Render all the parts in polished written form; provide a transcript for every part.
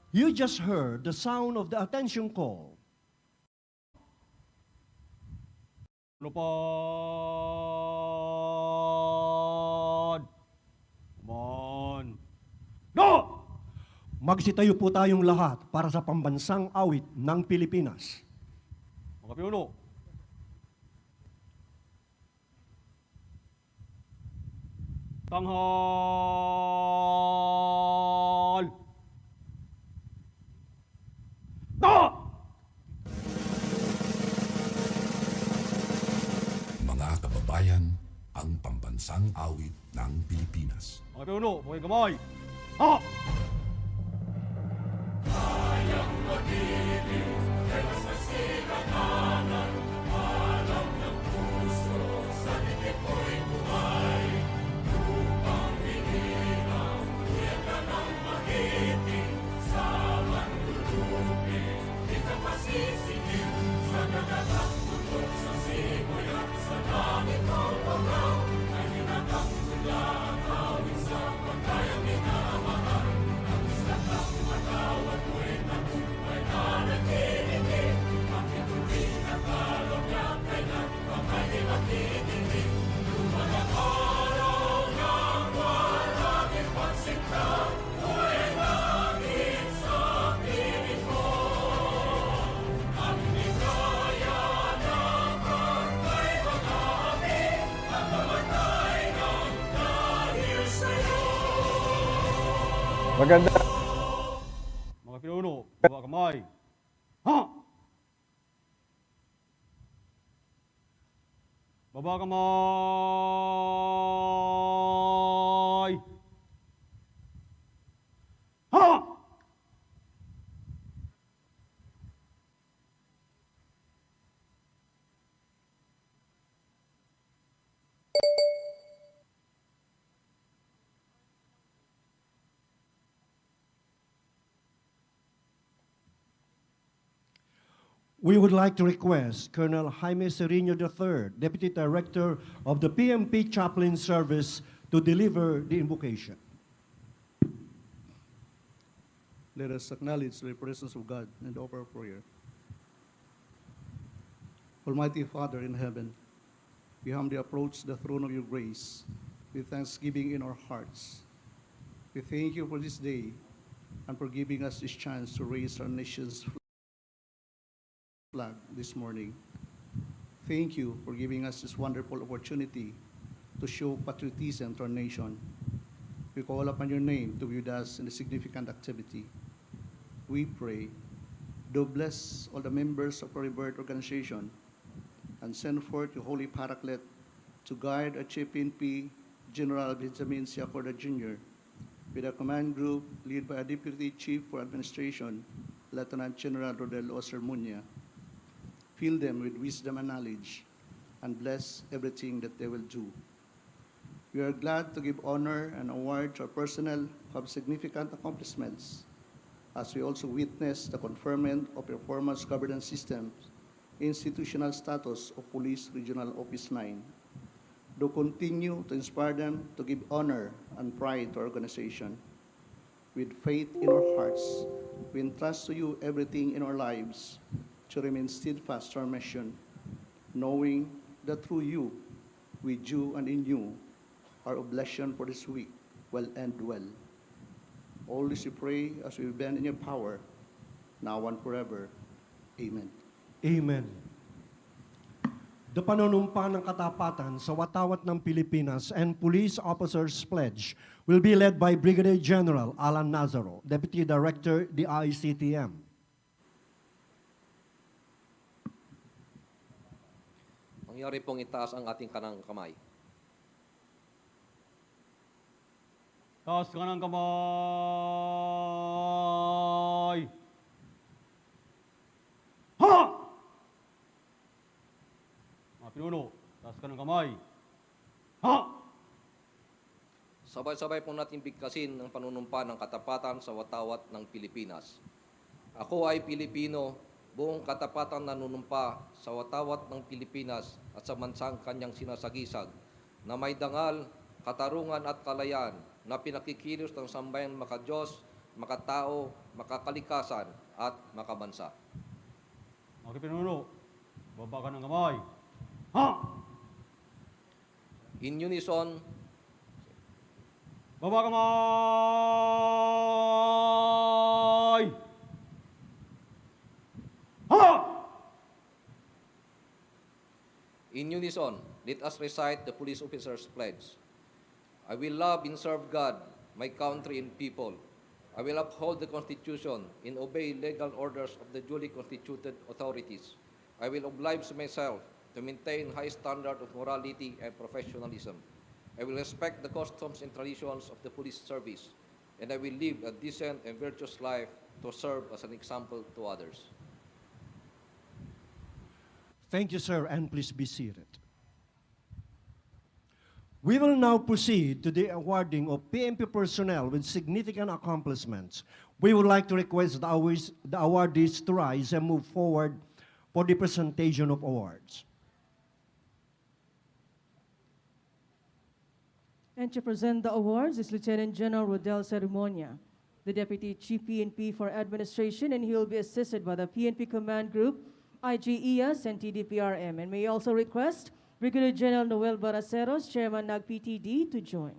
You just heard the sound of the attention call. Lupad! Come on! No! Magsitayo po tayong lahat para sa pambansang awit ng Pilipinas. Mga pinuno! Tanghal! No! Mga kababayan, ang pambansang awit ng Pilipinas. Mga pinuno, buhay kamay! Ha! Maganda. Mga pinuno, buhay kamay! Ha! Baba kamay! Ha! We would like to request Colonel Jaime Serino III, Deputy Director of the PMP Chaplain Service, to deliver the invocation. Let us acknowledge the presence of God and offer prayer. Almighty Father in heaven, we humbly approach the throne of your grace with thanksgiving in our hearts. We thank you for this day and for giving us this chance to raise our nation's flag this morning. Thank you for giving us this wonderful opportunity to show patriotism to our nation. We call upon your name to be with us in the significant activity. We pray, do bless all the members of our Rebirth organization and send forth your Holy Paraclete to guide our Chief PNP General Benjamin Siacorda Jr. with a command group led by a Deputy Chief for Administration, Lieutenant General Rodel Oser Munya. Fill them with wisdom and knowledge, and bless everything that they will do. We are glad to give honor and award to our personnel who have significant accomplishments, as we also witness the conferment of performance governance systems, institutional status of Police Regional Office 9. Do continue to inspire them to give honor and pride to our organization. With faith in our hearts, we entrust to you everything in our lives to remain steadfast to our mission, knowing that through you, with you and in you, our oblation for this week will end well. All this we pray as we bend in your power, now and forever. Amen. Amen. The panunumpa ng katapatan sa watawat ng Pilipinas and police officers pledge will be led by Brigadier General Alan Nazaro, Deputy Director, DICTM. Mangyari pong itaas ang ating kanang kamay. Taas ka ng kamay! Ha! Mga pinuno, taas ka ng kamay! Ha! Sabay-sabay po natin bigkasin ang panunumpa ng katapatan sa watawat ng Pilipinas. Ako ay Pilipino, buong katapatan nanunumpa sa watawat ng Pilipinas at sa bansang kanyang sinasagisag, na may dangal, katarungan at kalayaan na pinakikilos ng sambayang makadiyos makatao, makakalikasan, at makabansa. Mga pinuno, baba ka ng kamay. Ha! In unison, Baba kamay! Ha! in unison, let us recite the police officer's pledge. I will love and serve God, my country and people. I will uphold the Constitution and obey legal orders of the duly constituted authorities. I will oblige myself to maintain high standard of morality and professionalism. I will respect the customs and traditions of the police service, and I will live a decent and virtuous life to serve as an example to others. Thank you, sir, and please be seated. We will now proceed to the awarding of PNP personnel with significant accomplishments. We would like to request the awardees to rise and move forward for the presentation of awards. And to present the awards is Lieutenant General Rodel Ceremonia, the Deputy Chief PNP for Administration, and he will be assisted by the PNP Command Group, IGES, and TDPRM. And may also request Brigadier General Noel Baraceros, Chairman NAG-PTD, to join.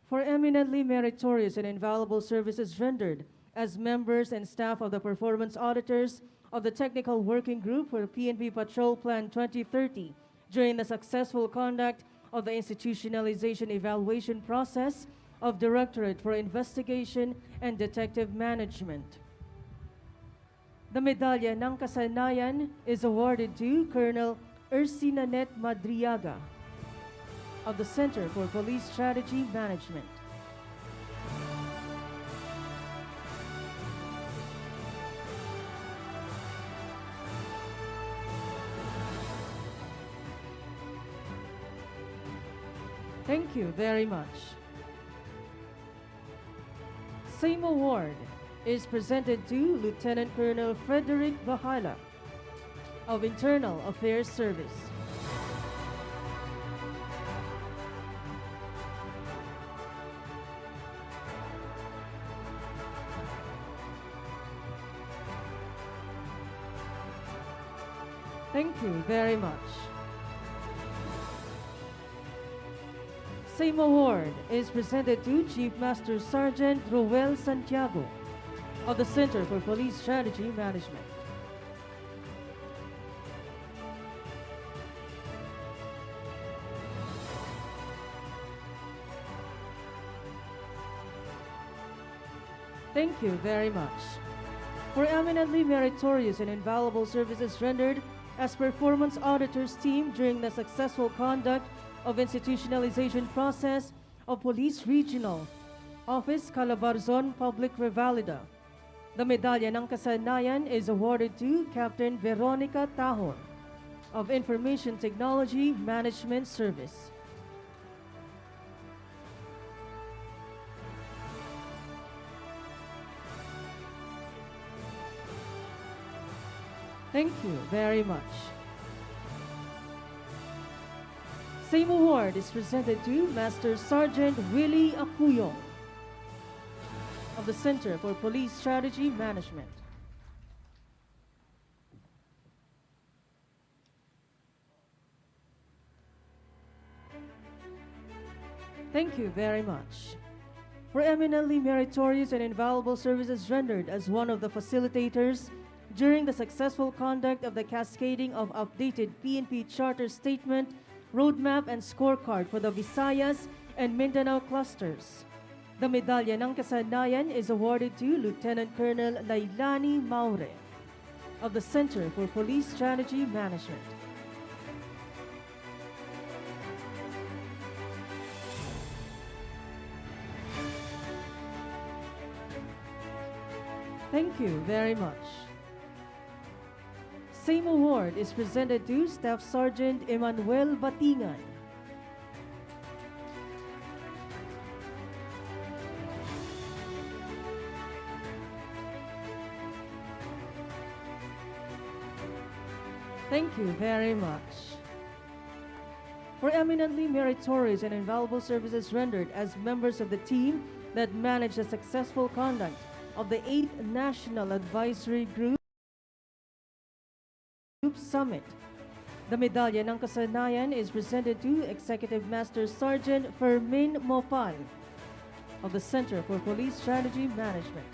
For eminently meritorious and invaluable services rendered as members and staff of the performance auditors of the Technical Working Group for PNP Patrol Plan 2030 during the successful conduct of the institutionalization evaluation process of Directorate for Investigation and Detective Management. The Medalya ng Kasanayan is awarded to Colonel Ercinanet Madriaga of the Center for Police Strategy Management. Thank you very much. Same award is presented to Lieutenant Colonel Frederick Bahala of Internal Affairs Service. Thank you very much. Same award is presented to Chief Master Sergeant Roel Santiago of the Center for Police Strategy Management. Thank you very much. For eminently meritorious and invaluable services rendered as performance auditors team during the successful conduct of institutionalization process of Police Regional Office Calabarzon Public Revalida. The Medalya ng Kasanayan is awarded to Captain Veronica Tahon of Information Technology Management Service. Thank you very much. Same award is presented to Master Sergeant Willie Acuyong of the Center for Police Strategy Management. Thank you very much. For eminently meritorious and invaluable services rendered as one of the facilitators during the successful conduct of the cascading of updated PNP Charter Statement, Roadmap, and Scorecard for the Visayas and Mindanao clusters. The Medalya ng Kasanayan is awarded to Lieutenant Colonel Lailani Maure of the Center for Police Strategy Management. Thank you very much. Same award is presented to Staff Sergeant Emmanuel Batingan. Thank you very much. for eminently meritorious and invaluable services rendered as members of the team that managed the successful conduct of the 8th National Advisory Group Summit. The Medalya ng Kasanayan is presented to Executive Master Sergeant Fermin Mopal of the Center for Police Strategy Management.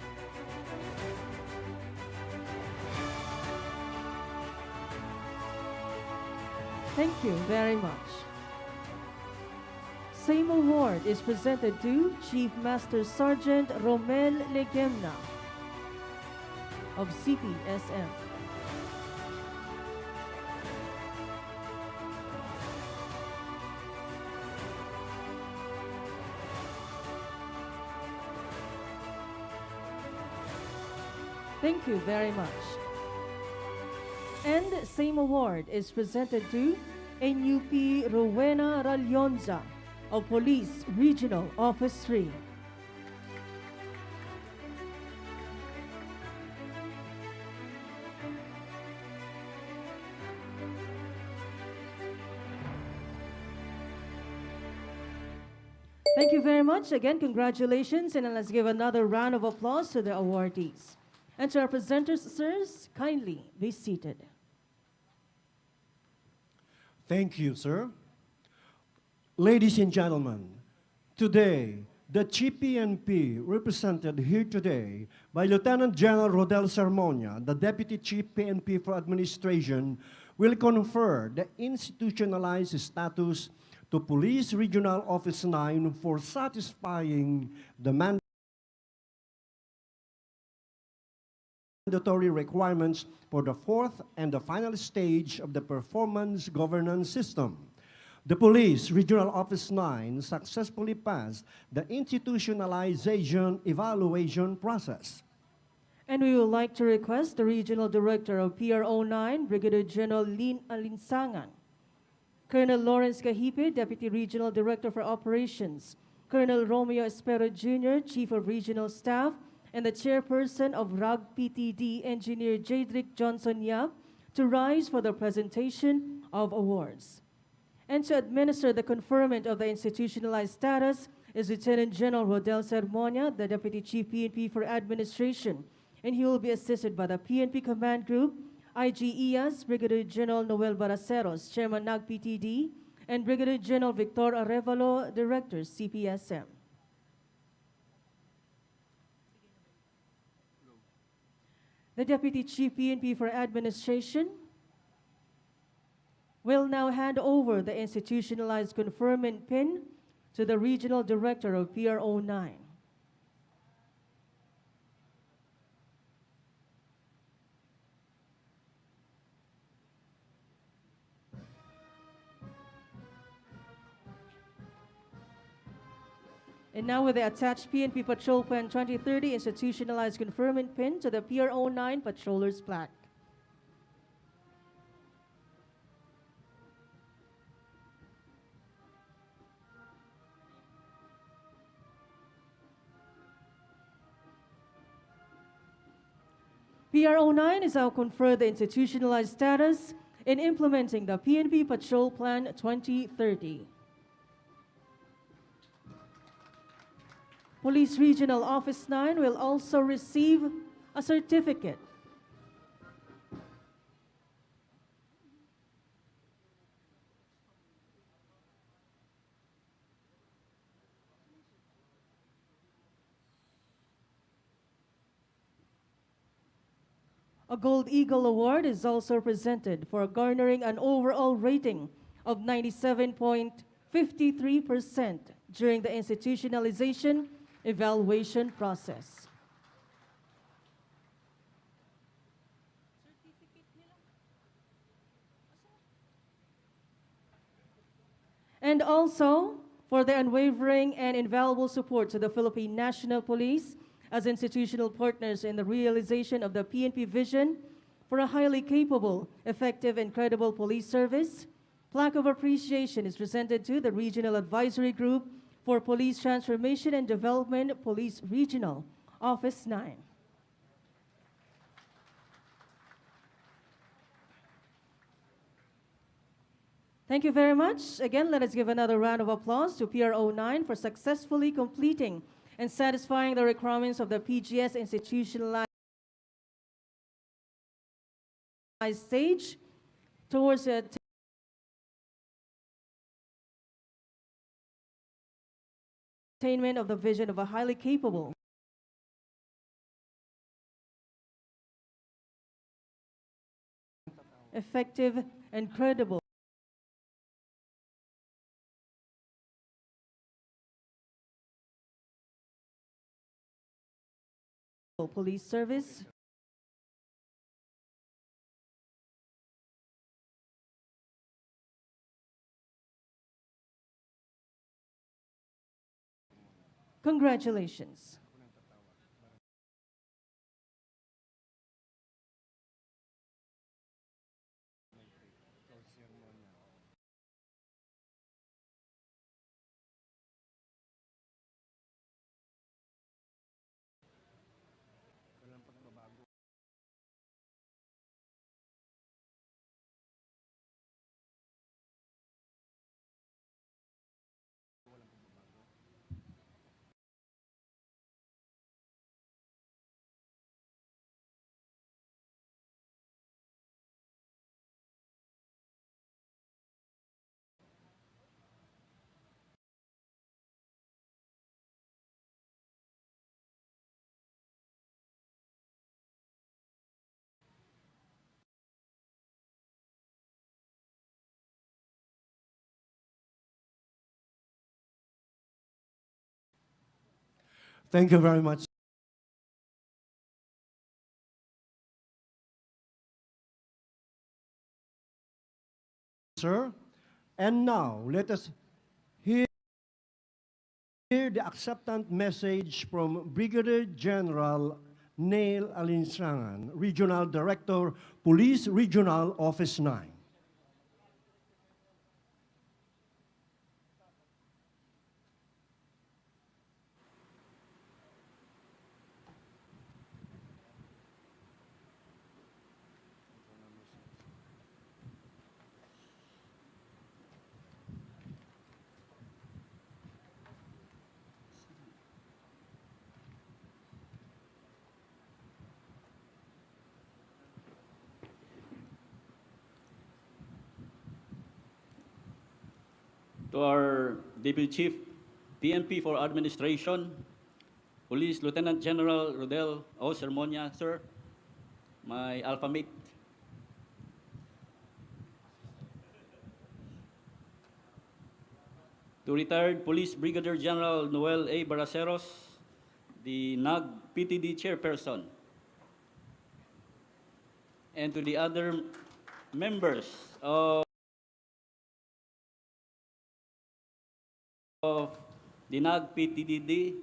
Thank you very much. Same award is presented to Chief Master Sergeant Romel Legemna of CPSM. Thank you very much. And same award is presented to NUP Rowena Ralyonza of Police Regional Office 3. Thank you very much. Again, congratulations, and let's give another round of applause to the awardees. And to our presenters, sirs, kindly be seated. Thank you, sir. Ladies and gentlemen, today, the Chief PNP, represented here today by Lieutenant General Rodel Sermonia, the Deputy Chief PNP for Administration, will confer the institutionalized status to Police Regional Office 9 for satisfying the mandatory requirements for the fourth and the final stage of the performance governance system. The Police Regional Office 9 successfully passed the institutionalization evaluation process. And we would like to request the Regional Director of PRO 9, Brigadier General Lin Alinsangan, Colonel Lawrence Cahipe, Deputy Regional Director for Operations, Colonel Romeo Espero Jr., Chief of Regional Staff, and the Chairperson of RAG PTD, Engineer Jadrick Johnson Yap, to rise for the presentation of awards. And to administer the conferment of the institutionalized status is Lieutenant General Rodel Sermonia, the Deputy Chief PNP for Administration, and he will be assisted by the PNP Command Group, IGES, Brigadier General Noel Baraceros, Chairman NAG PTD, and Brigadier General Victor Arevalo, Director, CPSM. The Deputy Chief PNP for Administration will now hand over the institutionalized conferment pin to the Regional Director of PRO 9. And now with the attached PNP Patrol Plan 2030 institutionalized conferment pin to the PRO 9 Patroller's Plaque. PRO 9 is now conferred the institutionalized status in implementing the PNP Patrol Plan 2030. Police Regional Office 9 will also receive a certificate. A Gold Eagle Award is also presented for garnering an overall rating of 97.53% during the institutionalization evaluation process. And also for their unwavering and invaluable support to the Philippine National Police as institutional partners in the realization of the PNP vision for a highly capable, effective, and credible police service. Plaque of appreciation is presented to the Regional Advisory Group for Police Transformation and Development, Police Regional Office 9. Thank you very much. Again, let us give another round of applause to PRO9 for successfully completing and satisfying the requirements of the PGS institutionalized stage towards the attainment of the vision of a highly capable, effective, and credible police service. Congratulations. Thank you very much, sir. And now, let us hear the acceptance message from Brigadier General Neil Alinsangan, Regional Director, Police Regional Office 9. To our Deputy Chief, PNP for Administration, Police Lieutenant General Rodel O. Sermonia, sir, my alpha mate. To retired Police Brigadier General Noel A. Baraceros, the NAG PTD Chairperson. And to the other members of the NAG PTDD,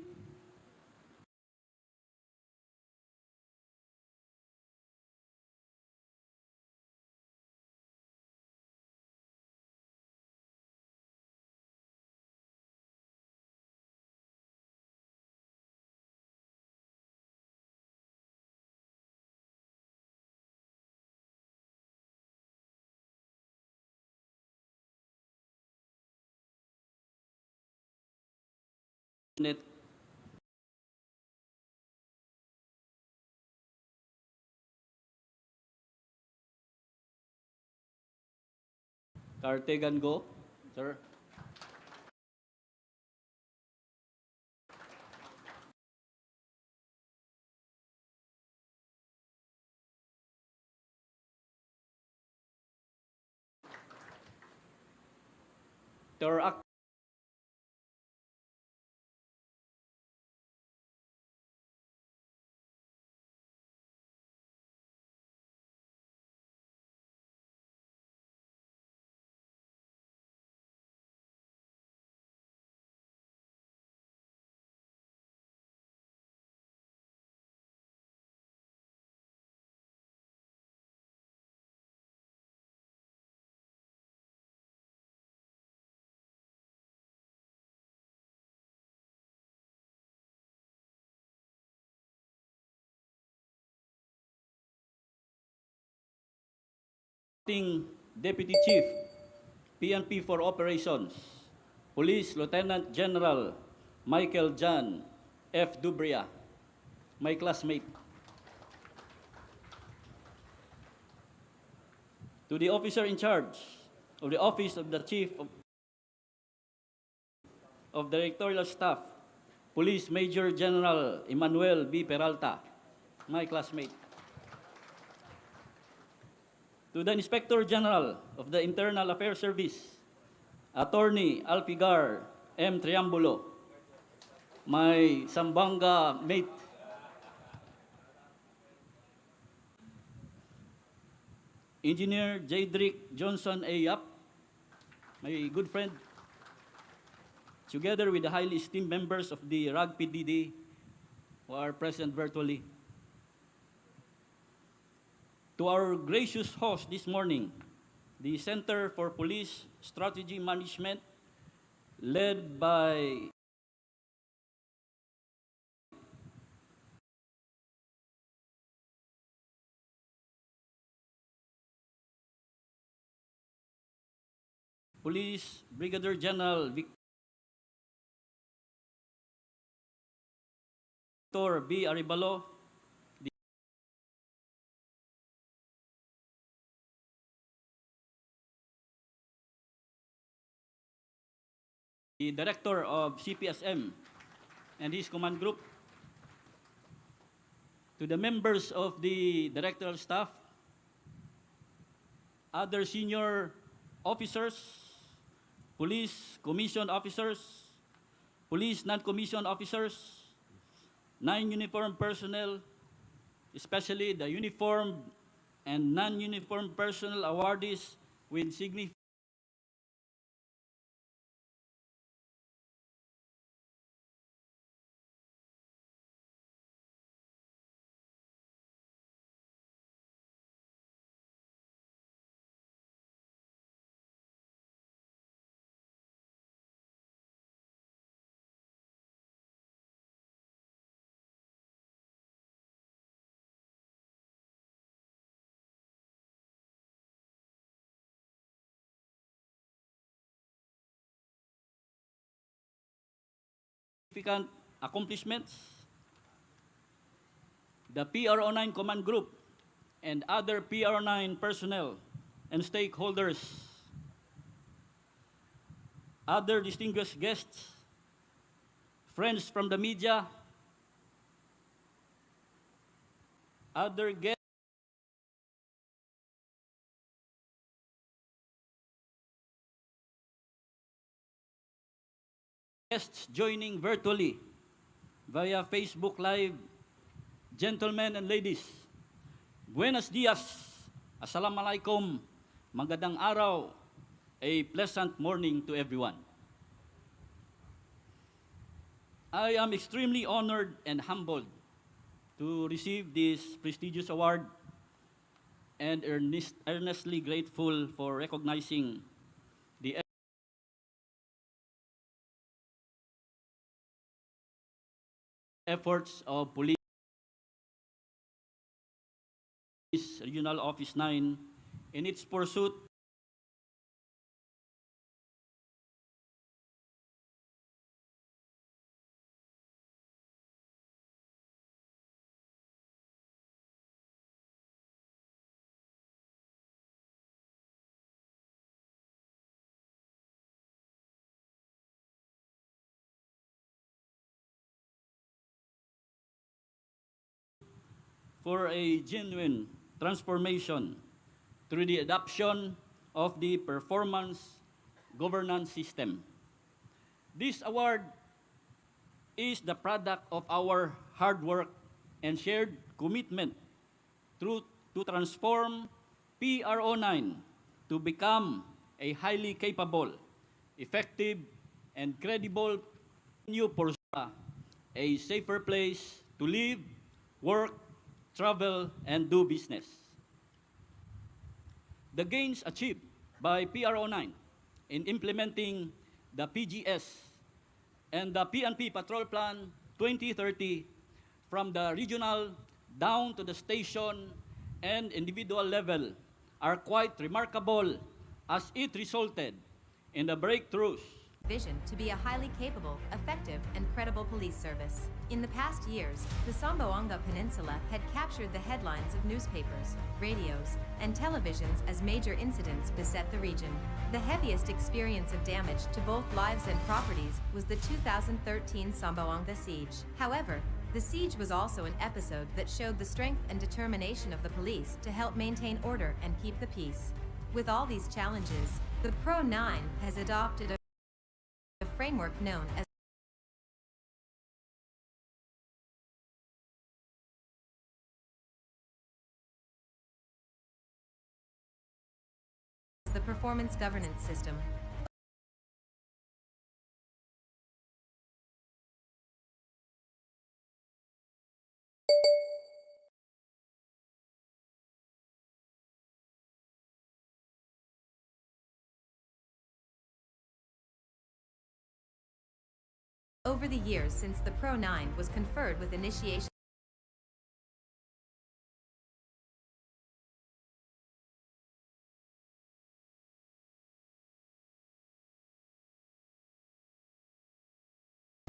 Cartegan Go, sir. To our acting Deputy Chief, PNP for Operations, Police Lieutenant General Michael John F. Dubria, my classmate. To the officer in charge of the Office of the Chief of Directorial Staff, Police Major General Emmanuel B. Peralta, my classmate. To the Inspector General of the Internal Affairs Service, Attorney Alpigar M. Triambulo, my Sambanga mate. Engineer Jadrick Johnson A. Yap, my good friend, together with the highly esteemed members of the RAG PDD who are present virtually. To our gracious host this morning, the Center for Police Strategy Management, led by Police Brigadier General Victor B. Aribalo, the Director of CPSM and his command group, to the members of the directorial staff, other senior officers, police commissioned officers, police non-commissioned officers, non-uniformed personnel, especially the uniformed and non-uniformed personnel awardees with significant accomplishments, the PRO9 Command Group and other PRO9 personnel and stakeholders, other distinguished guests, friends from the media, other guests, joining virtually via Facebook Live, gentlemen and ladies, buenos dias, assalamualaikum, magandang araw, a pleasant morning to everyone. I am extremely honored and humbled to receive this prestigious award and earnestly grateful for recognizing the efforts of Police Regional Office 9 in its pursuit for a genuine transformation through the adoption of the performance governance system. This award is the product of our hard work and shared commitment to transform PRO9 to become a highly capable, effective, and credible new Porsoa, a safer place to live, work, travel, and do business. The gains achieved by PRO9 in implementing the PGS and the PNP Patrol Plan 2030 from the regional down to the station and individual level are quite remarkable, as it resulted in the breakthroughs vision to be a highly capable, effective, and credible police service. In the past years, the Zamboanga Peninsula had captured the headlines of newspapers, radios, and televisions as major incidents beset the region. The heaviest experience of damage to both lives and properties was the 2013 Zamboanga siege. However, the siege was also an episode that showed the strength and determination of the police to help maintain order and keep the peace. With all these challenges, the Pro-9 has adopted a framework known as the Performance Governance System. Over the years since the Pro-9 was conferred with initiation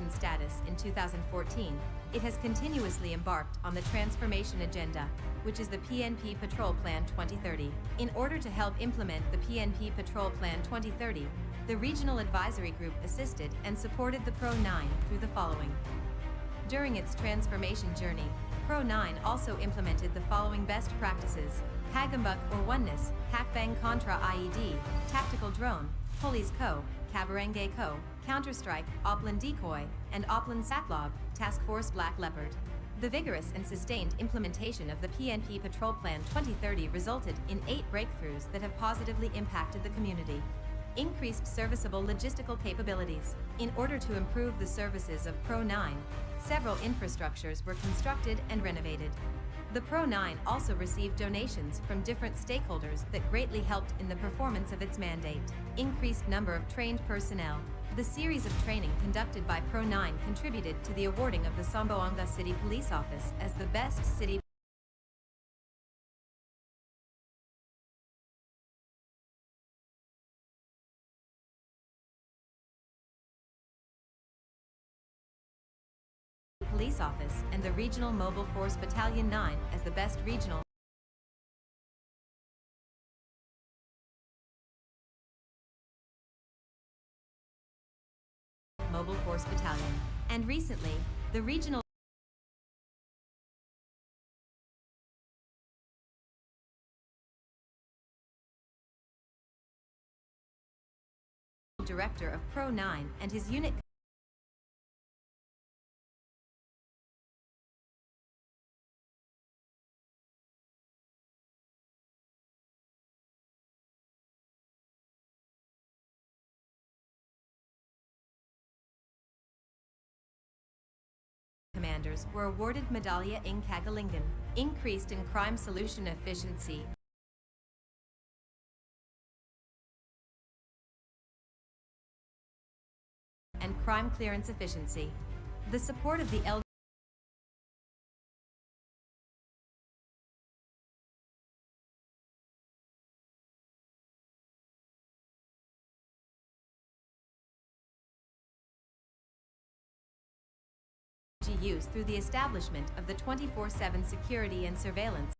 status in 2014, it has continuously embarked on the transformation agenda, which is the PNP Patrol Plan 2030. In order to help implement the PNP Patrol Plan 2030, the Regional Advisory Group assisted and supported the Pro-9 through the following. During its transformation journey, Pro-9 also implemented the following best practices: Hagambuk or Oneness, Hakbang Contra IED, Tactical Drone, Police Co., Kabarangay Co., Counter-Strike, Oplan Decoy, and Oplan Satlog, Task Force Black Leopard. The vigorous and sustained implementation of the PNP Patrol Plan 2030 resulted in 8 breakthroughs that have positively impacted the community. Increased serviceable logistical capabilities. In order to improve the services of Pro-9, several infrastructures were constructed and renovated. The Pro-9 also received donations from different stakeholders that greatly helped in the performance of its mandate. Increased number of trained personnel. The series of training conducted by Pro-9 contributed to the awarding of the Zamboanga City Police Office as the best city Police Office and the Regional Mobile Force Battalion 9 as the best regional Mobile Force Battalion. And recently, the Regional Director of Pro-9 and his unit commanders were awarded Medalya ng Kagalingan. Increased in crime solution efficiency and crime clearance efficiency. The support of the use through the establishment of the 24/7 security and surveillance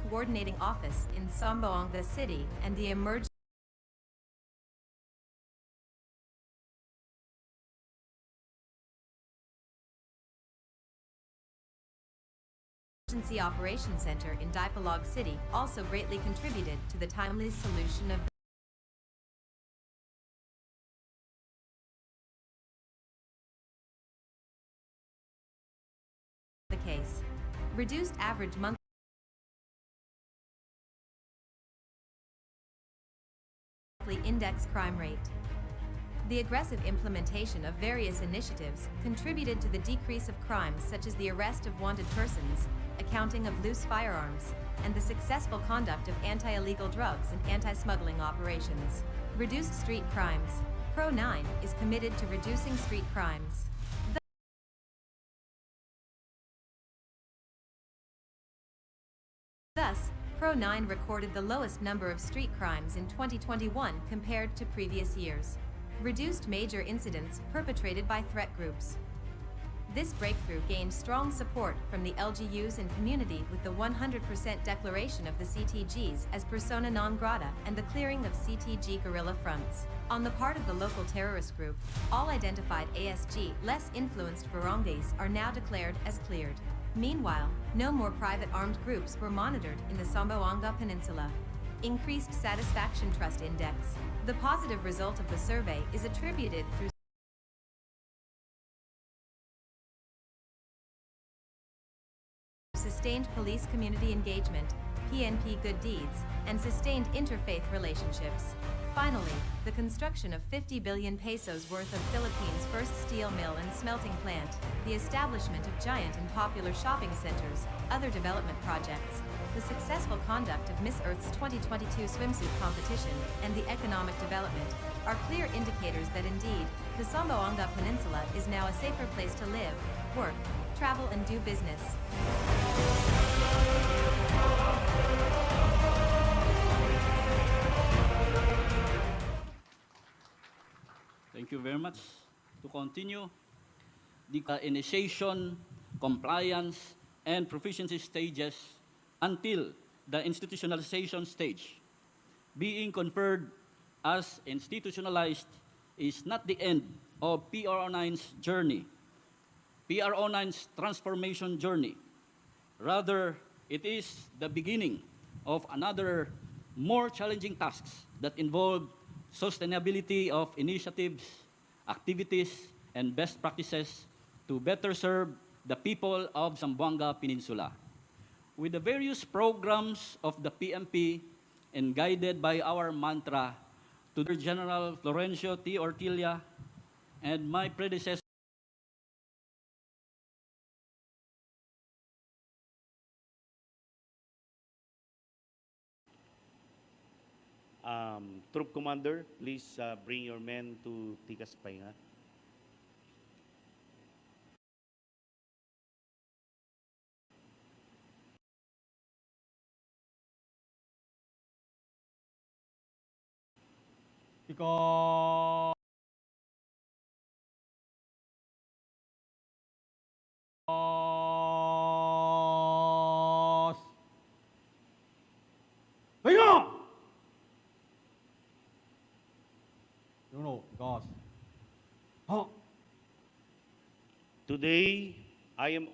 coordinating office in Zamboanga City and the emergency Operations Center in Dipolog City also greatly contributed to the timely solution of the case. Reduced average monthly index crime rate. The aggressive implementation of various initiatives contributed to the decrease of crimes such as the arrest of wanted persons, accounting of loose firearms, and the successful conduct of anti-illegal drugs and anti-smuggling operations. Reduced street crimes. Pro-9 is committed to reducing street crimes. Thus, Pro 9 recorded the lowest number of street crimes in 2021 compared to previous years. Reduced major incidents perpetrated by threat groups. This breakthrough gained strong support from the LGUs and community with the 100% declaration of the CTGs as persona non grata and the clearing of CTG guerrilla fronts. On the part of the local terrorist group, all identified ASG less influenced barangays are now declared as cleared. Meanwhile, no more private armed groups were monitored in the Zamboanga Peninsula. Increased Satisfaction Trust Index. The positive result of the survey is attributed through sustained police community engagement, PNP good deeds, and sustained interfaith relationships. Finally, the construction of 50 billion pesos worth of Philippines' first steel mill and smelting plant, the establishment of giant and popular shopping centers, other development projects, the successful conduct of Miss Earth's 2022 swimsuit competition, and the economic development are clear indicators that indeed, the Zamboanga Peninsula is now a safer place to live, work, travel, and do business. Thank you very much. To continue, the initiation, compliance, and proficiency stages until the institutionalization stage. Being conferred as institutionalized is not the end of PRO9's journey, PRO9's transformation journey. Rather, it is the beginning of another more challenging tasks that involve sustainability of initiatives, activities, and best practices to better serve the people of Zamboanga Peninsula. With the various programs of the PMP and guided by our mantra to the General Florencio T. Ortilla and my predecessor, Troop Commander, please bring your men to Tikas Pahinga. Because Bingo! Because Today, I am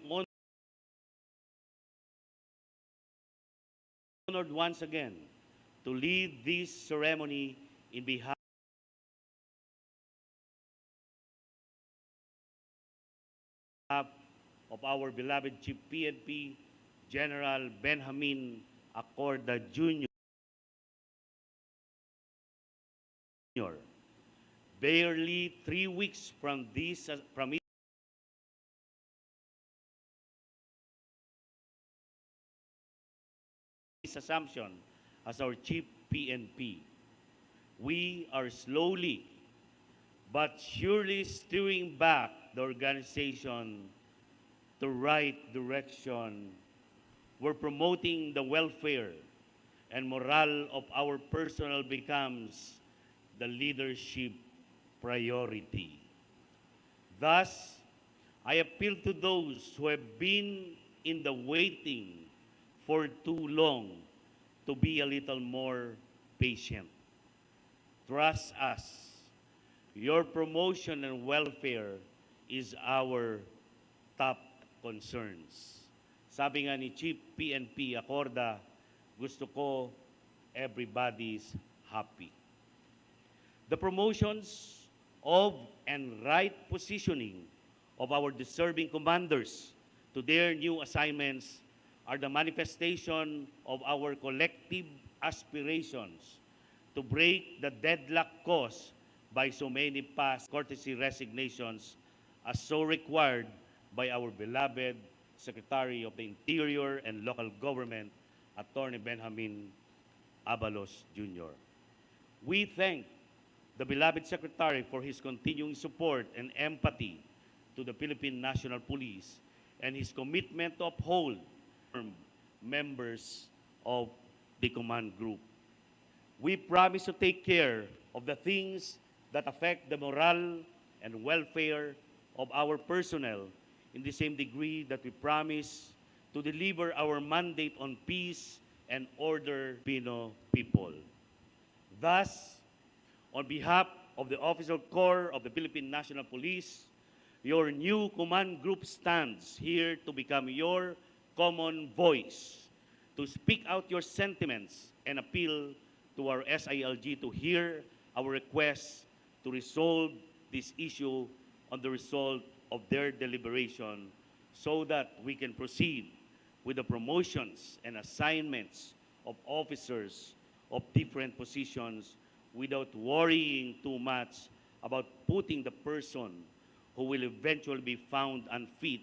honored once again to lead this ceremony in behalf of our beloved Chief PNP, General Benjamin Acorda Jr. Barely 3 weeks from his assumption as our Chief PNP, we are slowly but surely steering back the organization to right direction. We're promoting the welfare and morale of our personnel becomes the leadership priority. Thus, I appeal to those who have been in the waiting for too long to be a little more patient. Trust us. Your promotion and welfare is our top concerns. Sabi nga ni Chief PNP Acorda, gusto ko everybody's happy. The promotions of and right positioning of our deserving commanders to their new assignments are the manifestation of our collective aspirations to break the deadlock caused by so many past courtesy resignations as so required by our beloved Secretary of the Interior and Local Government, Attorney Benjamin Abalos Jr. We thank the beloved Secretary for his continuing support and empathy to the Philippine National Police and his commitment to uphold members of the command group. We promise to take care of the things that affect the morale and welfare of our personnel in the same degree that we promise to deliver our mandate on peace and order Filipino people. Thus, on behalf of the Officer Corps of the Philippine National Police, your new command group stands here to become your common voice, to speak out your sentiments and appeal to our SILG to hear our requests to resolve this issue on the result of their deliberation so that we can proceed with the promotions and assignments of officers of different positions without worrying too much about putting the person who will eventually be found unfit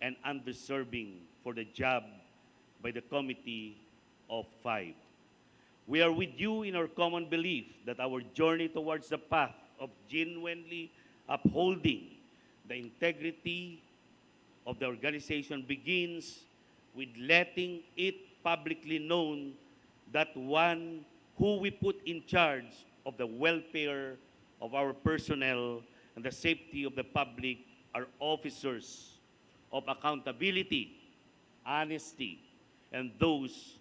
and undeserving for the job by the Committee of Five. We are with you in our common belief that our journey towards the path of genuinely upholding the integrity of the organization begins with letting it publicly known that one who we put in charge of the welfare of our personnel and the safety of the public are officers of accountability, honesty, and those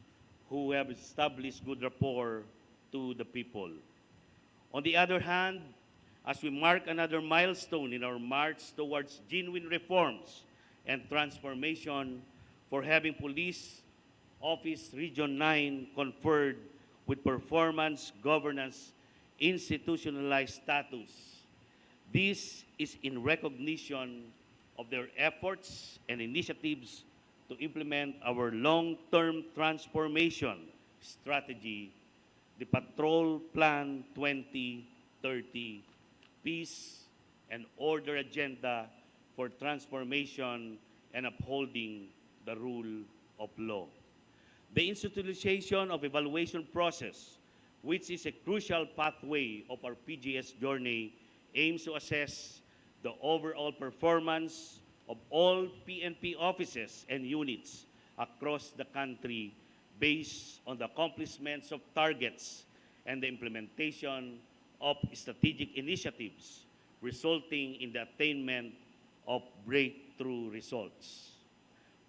who have established good rapport to the people. On the other hand, as we mark another milestone in our march towards genuine reforms and transformation for having Police Office Region 9 conferred with performance governance institutionalized status. This is in recognition of their efforts and initiatives to implement our long-term transformation strategy, the Patrol Plan 2030, Peace and Order Agenda for Transformation and Upholding the Rule of Law. The institutionalization of evaluation process, which is a crucial pathway of our PGS journey, aims to assess the overall performance of all PNP offices and units across the country based on the accomplishments of targets and the implementation of strategic initiatives resulting in the attainment of breakthrough results.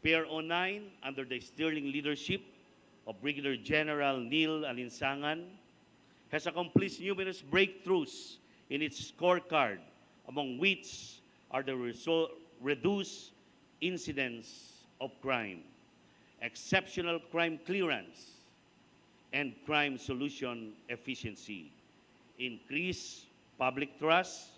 PRO9, under the sterling leadership of Brigadier General Neil Alinsangan, has accomplished numerous breakthroughs in its scorecard, among which are the reduced incidence of crime, exceptional crime clearance, and crime solution efficiency, increased public trust,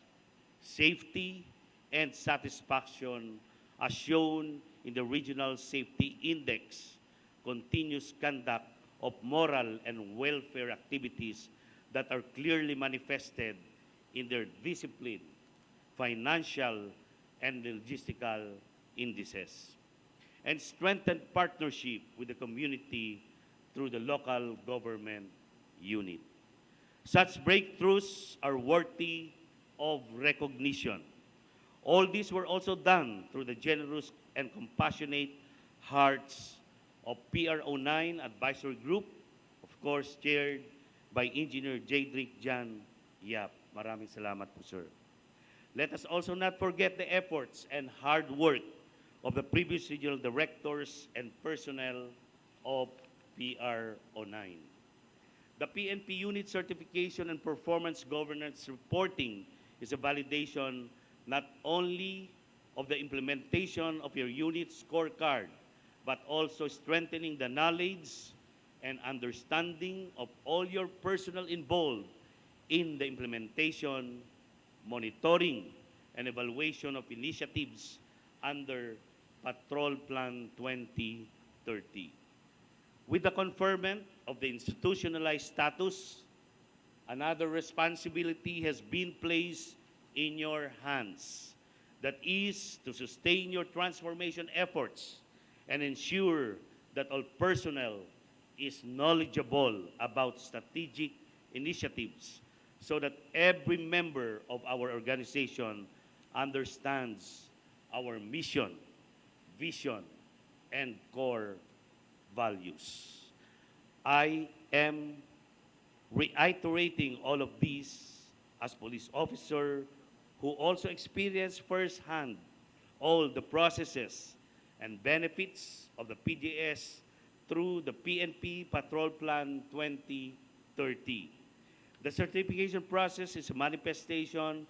safety, and satisfaction as shown in the Regional Safety Index, continuous conduct of moral and welfare activities that are clearly manifested in their discipline, financial, and logistical indices, and strengthened partnership with the community through the local government unit. Such breakthroughs are worthy of recognition. All these were also done through the generous and compassionate hearts of PRO9 Advisory Group, of course chaired by Engineer Jadrick Jan Yap. Maraming salamat po, sir. Let us also not forget the efforts and hard work of the previous regional directors and personnel of PRO9. The PNP unit certification and performance governance reporting is a validation not only of the implementation of your unit scorecard, but also strengthening the knowledge and understanding of all your personnel involved in the implementation, monitoring, and evaluation of initiatives under Patrol Plan 2030. With the conferment of the institutionalized status, another responsibility has been placed in your hands. That is to sustain your transformation efforts and ensure that all personnel is knowledgeable about strategic initiatives so that every member of our organization understands our mission, vision, and core values. I am reiterating all of these as police officer who also experienced firsthand all the processes and benefits of the PGS through the PNP Patrol Plan 2030. The certification process is a manifestation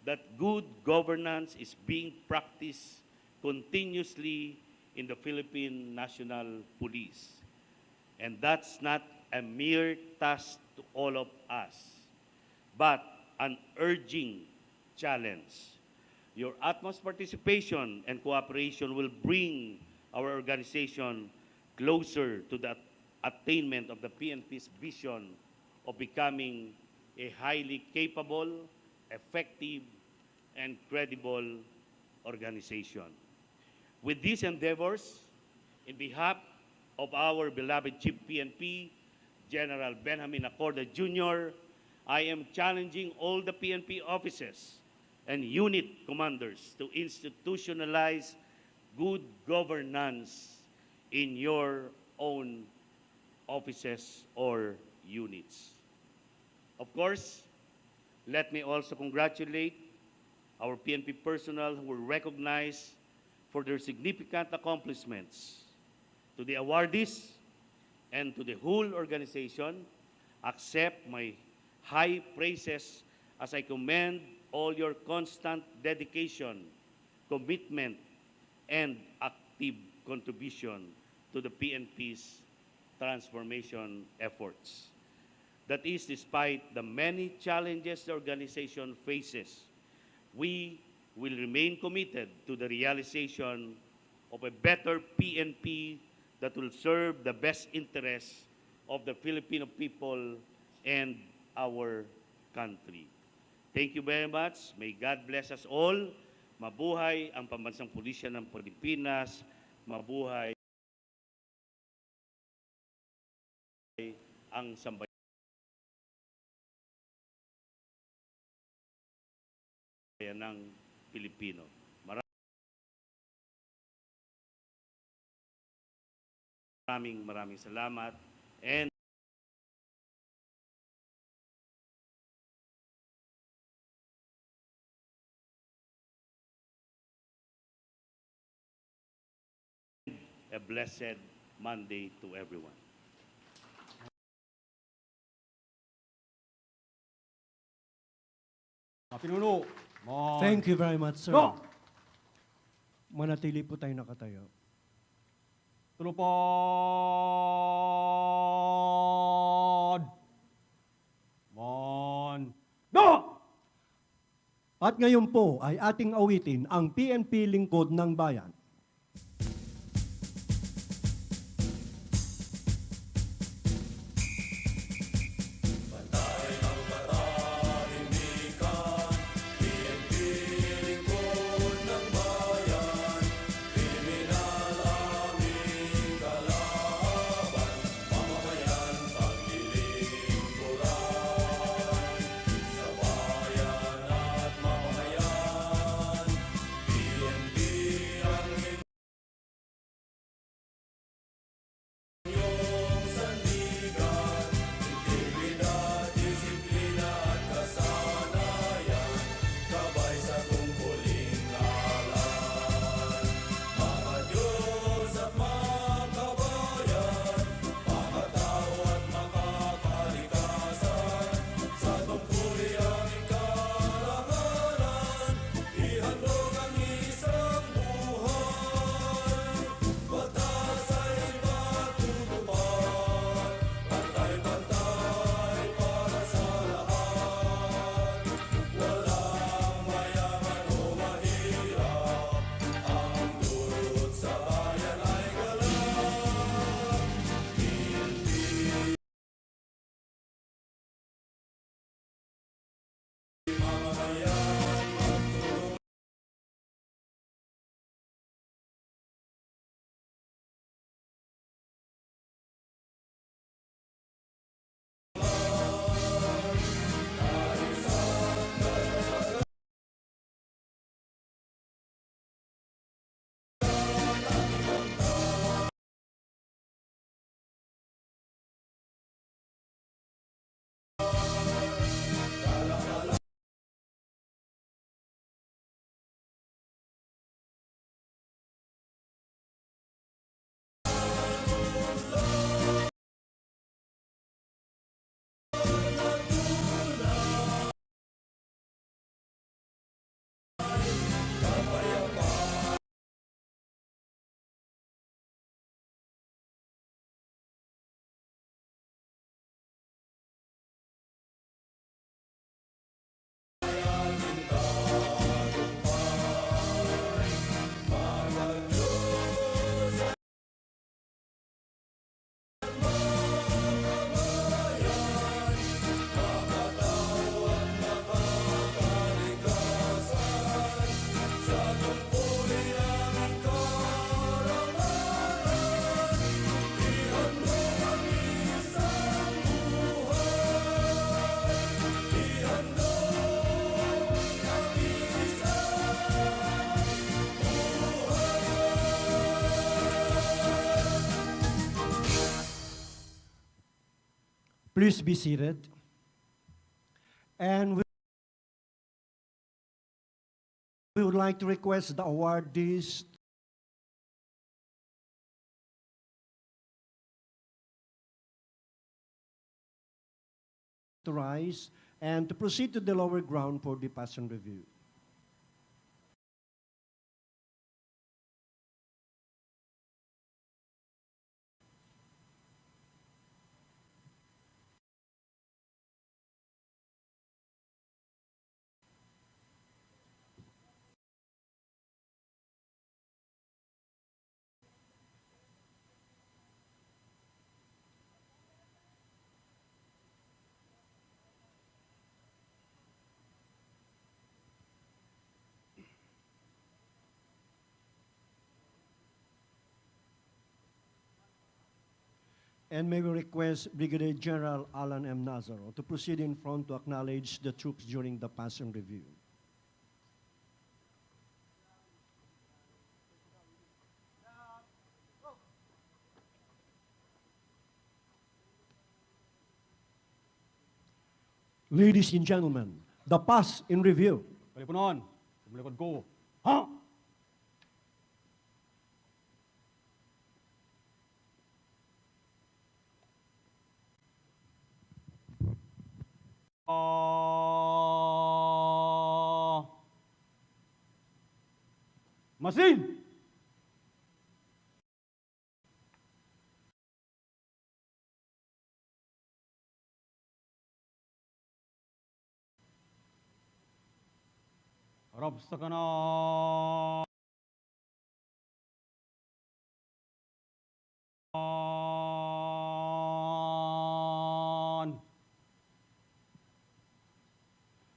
that good governance is being practiced continuously in the Philippine National Police. And that's not a mere task to all of us, but an urging challenge. Your utmost participation and cooperation will bring our organization closer to the attainment of the PNP's vision of becoming a highly capable, effective, and credible organization. With these endeavors, in behalf of our beloved Chief PNP, General Benjamin Acorda Jr., I am challenging all the PNP officers and unit commanders to institutionalize good governance in your own offices or units. Of course, let me also congratulate our PNP personnel who were recognized for their significant accomplishments. To the awardees and to the whole organization, accept my high praises as I commend all your constant dedication, commitment, and active contribution to the PNP's transformation efforts. That is, despite the many challenges the organization faces, we will remain committed to the realization of a better PNP that will serve the best interests of the Filipino people and our country. Thank you very much. May God bless us all. Mabuhay ang Pambansang Pulisya ng Pilipinas. Mabuhay ang sambayan ng Pilipino. Maraming salamat and a blessed Monday to everyone. Pinuno. Thank you very much, sir. No! Manatili po tayo nakatayo. Tulupod. Mon. No! At ngayon po ay ating awitin ang PNP Lingkod ng Bayan. Please be seated. And we would like to request the awardees to rise and to proceed to the lower ground for the pass and review. And may we request Brigadier General Alan M. Nazaro to proceed in front to acknowledge the troops during the pass and review. Ladies and gentlemen, the pass in review. Kalipunan, sumalikod ko. Ha? Masin! Harap sa kanan.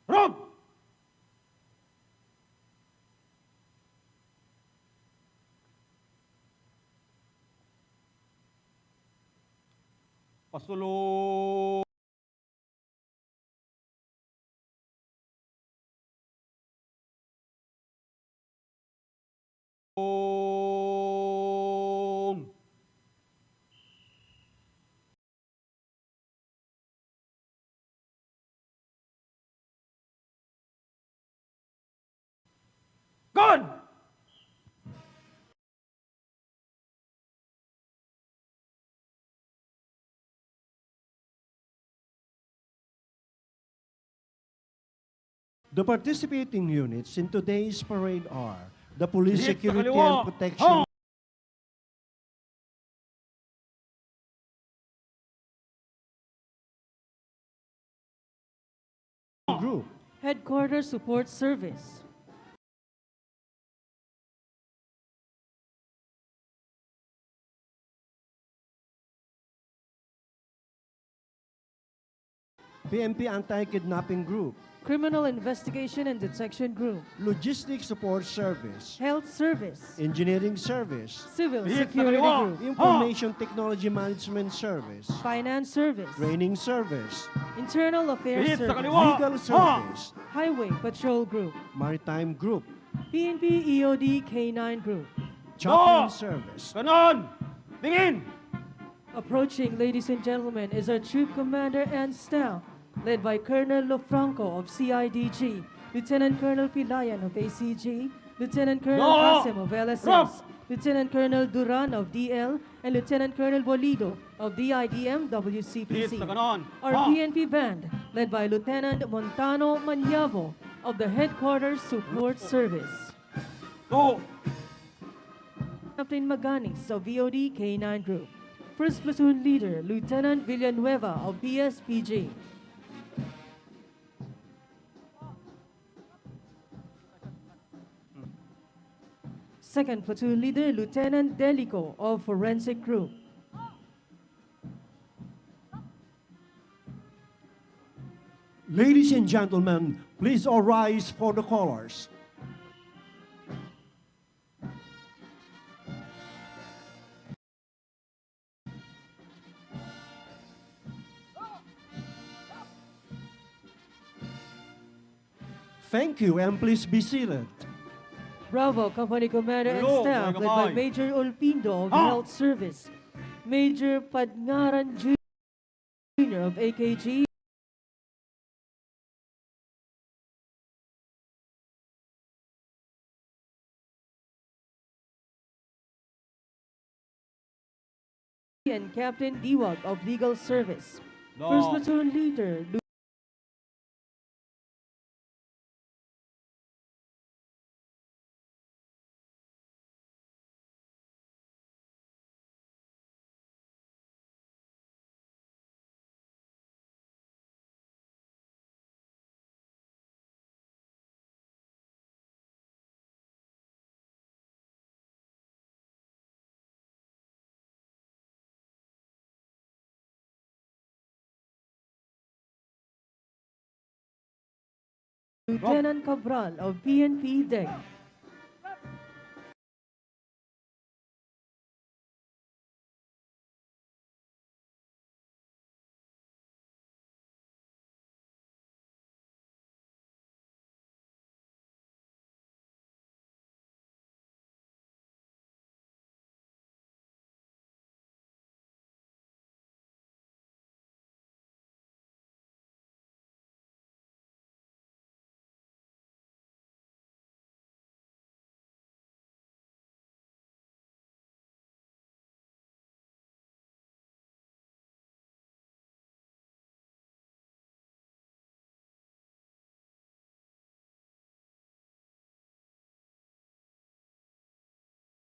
Harap! Pasulong! Good! The participating units in today's parade are the Police Hit sa Security kaliwa. and Protection Group, Headquarters Support Service, PNP Anti-Kidnapping Group, Criminal Investigation and Detection Group, Logistics Support Service, Health Service, Engineering Service, Civil Hit sa Security kaliwa. Group, Information Technology Management Service, Finance Service, Training Service, Internal Affairs Hit sa Service, kaliwa. Legal Service, Highway Patrol Group, Maritime Group, PNP EOD K9 Group. Chaplain No! Service, Kanan! Tingin! Approaching, ladies and gentlemen, is our Troop Commander and staff, led by Colonel Lofranco of CIDG, Lieutenant Colonel Pilayan of ACG, Lieutenant Colonel No! Qasim of LSS, Drop! Lieutenant Colonel Duran of DL, and Lieutenant Colonel Bolido of DIDM Hit WCPC. sa kanan. Our Ha! PNP band, led by Lieutenant Montano Manyavo of the Headquarters Support Service. Go! Captain Maganis of VOD K9 Group. First Platoon Leader, Lieutenant Villanueva of PSPG. Second Platoon Leader, Lieutenant Delico of Forensic Group. Ladies and gentlemen, please all rise for the colors. Thank you, and please be seated. Bravo, Company Commander and Hello, staff, mga led by kamay. Major Olpindo of Ah! Health Service, Major Padngaran Jr. Jr. of AKG, and Captain Diwag of Legal Service. First No. Platoon Leader, Lieutenant Cabral of PNP DEC.